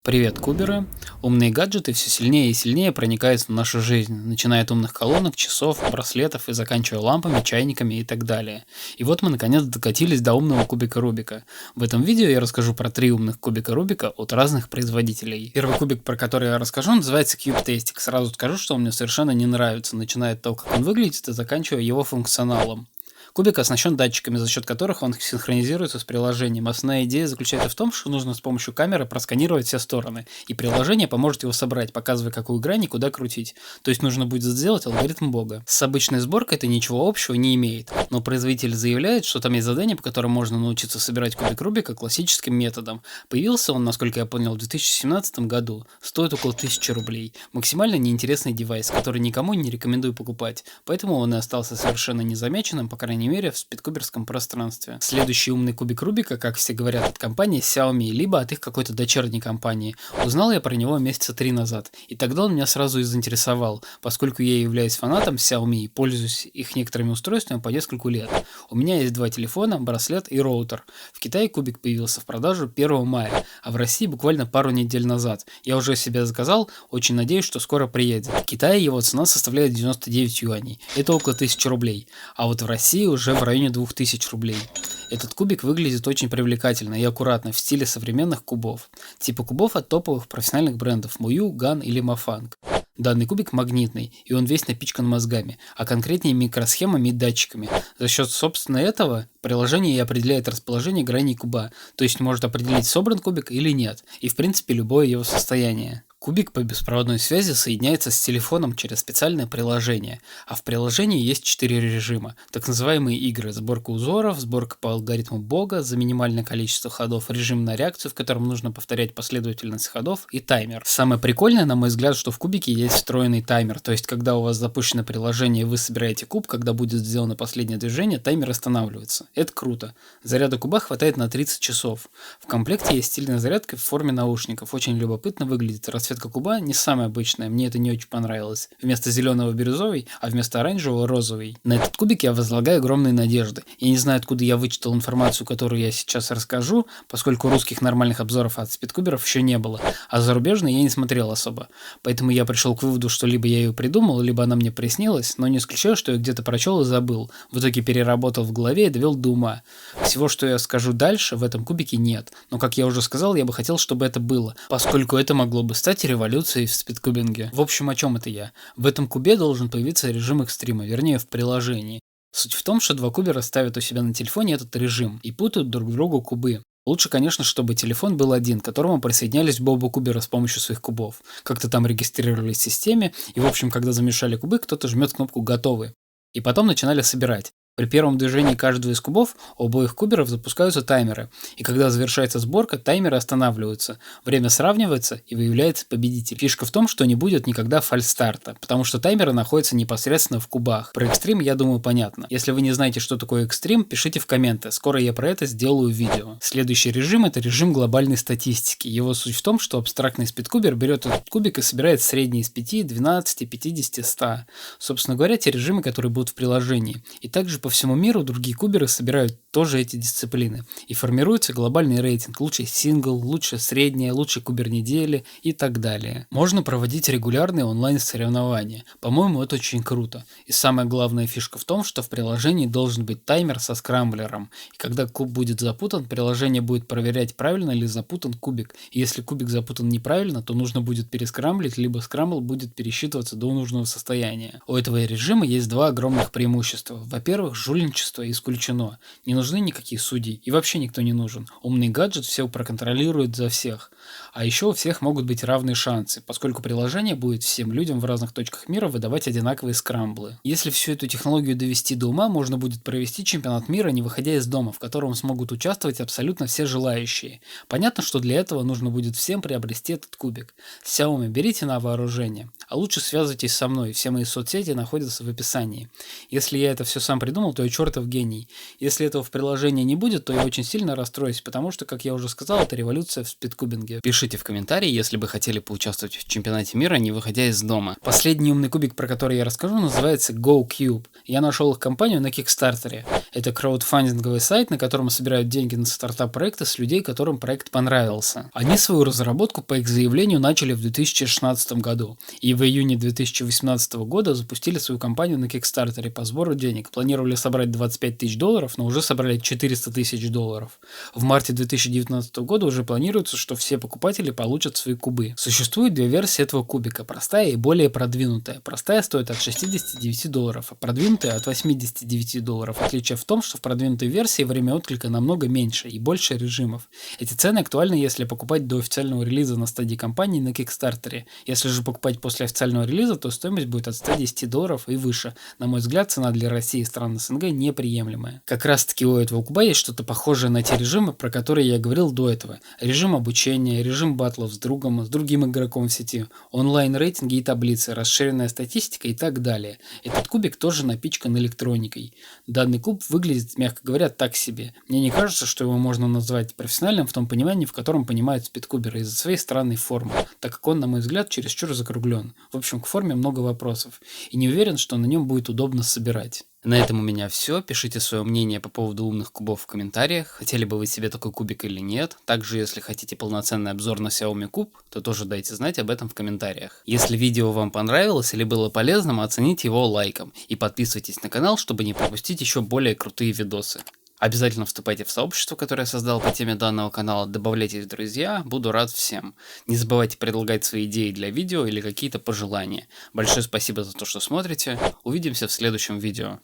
Привет, куберы! Умные гаджеты все сильнее и сильнее проникают в нашу жизнь, начиная от умных колонок, часов, браслетов и заканчивая лампами, чайниками и так далее. И вот мы наконец докатились до умного кубика Рубика. В этом видео я расскажу про 3 умных кубика Рубика от разных производителей. Первый кубик, про который я расскажу, называется Cube Tastic. Сразу скажу, что он мне совершенно не нравится, начиная от того, как он выглядит, и заканчивая его функционалом. Кубик оснащен датчиками, за счет которых он синхронизируется с приложением. Основная идея заключается в том, что нужно с помощью камеры просканировать все стороны, и приложение поможет его собрать, показывая, какую грань и куда крутить. То есть нужно будет сделать алгоритм Бога. С обычной сборкой это ничего общего не имеет, но производитель заявляет, что там есть задание, по которому можно научиться собирать кубик Рубика классическим методом. Появился он, насколько я понял, в 2017 году, стоит около 1000 рублей. Максимально неинтересный девайс, который никому не рекомендую покупать, поэтому он и остался совершенно незамеченным, по крайней мере, в спидкуберском пространстве. Следующий умный кубик Рубика, как все говорят, от компании Xiaomi, либо от их какой-то дочерней компании. Узнал я про него месяца 3 назад, и тогда он меня сразу и заинтересовал, поскольку я являюсь фанатом Xiaomi и пользуюсь их некоторыми устройствами по нескольку лет. У меня есть 2 телефона, браслет и роутер. В Китае кубик появился в продажу 1 мая, а в России буквально пару недель назад. Я уже себе заказал, очень надеюсь, что скоро приедет. В Китае его цена составляет 99 юаней, это около 1000 рублей, а вот в России уже в районе 2000 рублей. Этот кубик выглядит очень привлекательно и аккуратно в стиле современных кубов. Типа кубов от топовых профессиональных брендов Мую, Ган или Мафанг. Данный кубик магнитный, и он весь напичкан мозгами, а конкретнее микросхемами и датчиками. За счет, собственно, этого приложение и определяет расположение граней куба, то есть может определить, собран кубик или нет, и в принципе любое его состояние. Кубик по беспроводной связи соединяется с телефоном через специальное приложение, а в приложении есть 4 режима, так называемые игры: сборка узоров, сборка по алгоритму Бога за минимальное количество ходов, режим на реакцию, в котором нужно повторять последовательность ходов, и таймер. Самое прикольное, на мой взгляд, что в кубике есть встроенный таймер, то есть когда у вас запущено приложение и вы собираете куб, когда будет сделано последнее движение, таймер останавливается. Это круто. Заряда куба хватает на 30 часов. В комплекте есть стильная зарядка в форме наушников, очень любопытно выглядит. Расцветка куба не самая обычная, мне это не очень понравилось. Вместо зеленого бирюзовый, а вместо оранжевого розовый. На этот кубик я возлагаю огромные надежды. Я не знаю, откуда я вычитал информацию, которую я сейчас расскажу, поскольку русских нормальных обзоров от спидкуберов еще не было, а зарубежные я не смотрел особо. Поэтому я пришел к выводу, что либо я ее придумал, либо она мне приснилась, но не исключаю, что я где-то прочел и забыл. В итоге переработал в голове и довел до ума. Всего, что я скажу дальше, в этом кубике нет. Но, как я уже сказал, я бы хотел, чтобы это было, поскольку это могло бы стать революцией в спидкубинге. В общем, о чем это я? В этом кубе должен появиться режим экстрима, вернее в приложении. Суть в том, что 2 кубера ставят у себя на телефоне этот режим и путают друг другу кубы. Лучше, конечно, чтобы телефон был один, к которому присоединялись оба кубера с помощью своих кубов. Как-то там регистрировались в системе, и в общем, когда замешали кубы, кто-то жмет кнопку «Готовы». И потом начинали собирать. При первом движении каждого из кубов у обоих куберов запускаются таймеры, и когда завершается сборка, таймеры останавливаются, время сравнивается и выявляется победитель. Фишка в том, что не будет никогда фальстарта, потому что таймеры находятся непосредственно в кубах. Про экстрим, я думаю, понятно. Если вы не знаете, что такое экстрим, пишите в комменты, скоро я про это сделаю видео. Следующий режим — это режим глобальной статистики. Его суть в том, что абстрактный спидкубер берет этот кубик и собирает средние из 5, 12, 50, 100. Собственно говоря, те режимы, которые будут в приложении. И также по всему миру другие куберы собирают тоже эти дисциплины. И формируется глобальный рейтинг: лучший сингл, лучшая средняя, лучший кубер недели и так далее. Можно проводить регулярные онлайн-соревнования. По-моему, это очень круто. И самая главная фишка в том, что в приложении должен быть таймер со скрамблером. И когда куб будет запутан, приложение будет проверять, правильно ли запутан кубик. И если кубик запутан неправильно, то нужно будет перескрамблить, либо скрамбл будет пересчитываться до нужного состояния. У этого режима есть 2 огромных преимущества. Во-первых, жульничество исключено. Не нужны никакие судьи, и вообще никто не нужен. Умный гаджет все проконтролирует за всех. А еще у всех могут быть равные шансы, поскольку приложение будет всем людям в разных точках мира выдавать одинаковые скрамблы. Если всю эту технологию довести до ума, можно будет провести чемпионат мира, не выходя из дома, в котором смогут участвовать абсолютно все желающие. Понятно, что для этого нужно будет всем приобрести этот кубик. Xiaomi, берите на вооружение. А лучше связывайтесь со мной, все мои соцсети находятся в описании. Если я это все сам придумал, придумал, то я чертов гений. Если этого в приложении не будет, то я очень сильно расстроюсь, потому что, как я уже сказал, это революция в спидкубинге. Пишите в комментарии, если бы хотели поучаствовать в чемпионате мира, не выходя из дома. Последний умный кубик, про который я расскажу, называется GoCube. Я нашел их компанию на Кикстартере. Это краудфандинговый сайт, на котором собирают деньги на стартап-проекты с людей, которым проект понравился. Они свою разработку по их заявлению начали в 2016 году. И в июне 2018 года запустили свою компанию на Кикстартере по сбору денег. Планировали собрать $25 тысяч, но уже собрали $400 тысяч. В марте 2019 года уже планируется, что все покупатели получат свои кубы. Существует две версии этого кубика, простая и более продвинутая. Простая стоит от $69, а продвинутая от $89. Отличие в том, что в продвинутой версии время отклика намного меньше и больше режимов. Эти цены актуальны, если покупать до официального релиза на стадии компании на Кикстартере. Если же покупать после официального релиза, то стоимость будет от $110 и выше. На мой взгляд, цена для России и стран СНГ неприемлемая. Как раз таки у этого куба есть что-то похожее на те режимы, про которые я говорил до этого. Режим обучения, режим батлов с другом, с другим игроком в сети, онлайн-рейтинги и таблицы, расширенная статистика и так далее. Этот кубик тоже напичкан электроникой. Данный куб выглядит, мягко говоря, так себе. Мне не кажется, что его можно назвать профессиональным в том понимании, в котором понимают спидкуберы из-за своей странной формы, так как он, на мой взгляд, чересчур закруглен. В общем, к форме много вопросов. И не уверен, что на нем будет удобно собирать. На этом у меня все. Пишите свое мнение по поводу умных кубов в комментариях. Хотели бы вы себе такой кубик или нет. Также, если хотите полноценный обзор на Xiaomi куб, то тоже дайте знать об этом в комментариях. Если видео вам понравилось или было полезным, оцените его лайком. И подписывайтесь на канал, чтобы не пропустить еще более крутые видосы. Обязательно вступайте в сообщество, которое я создал по теме данного канала, добавляйтесь в друзья, буду рад всем. Не забывайте предлагать свои идеи для видео или какие-то пожелания. Большое спасибо за то, что смотрите. Увидимся в следующем видео.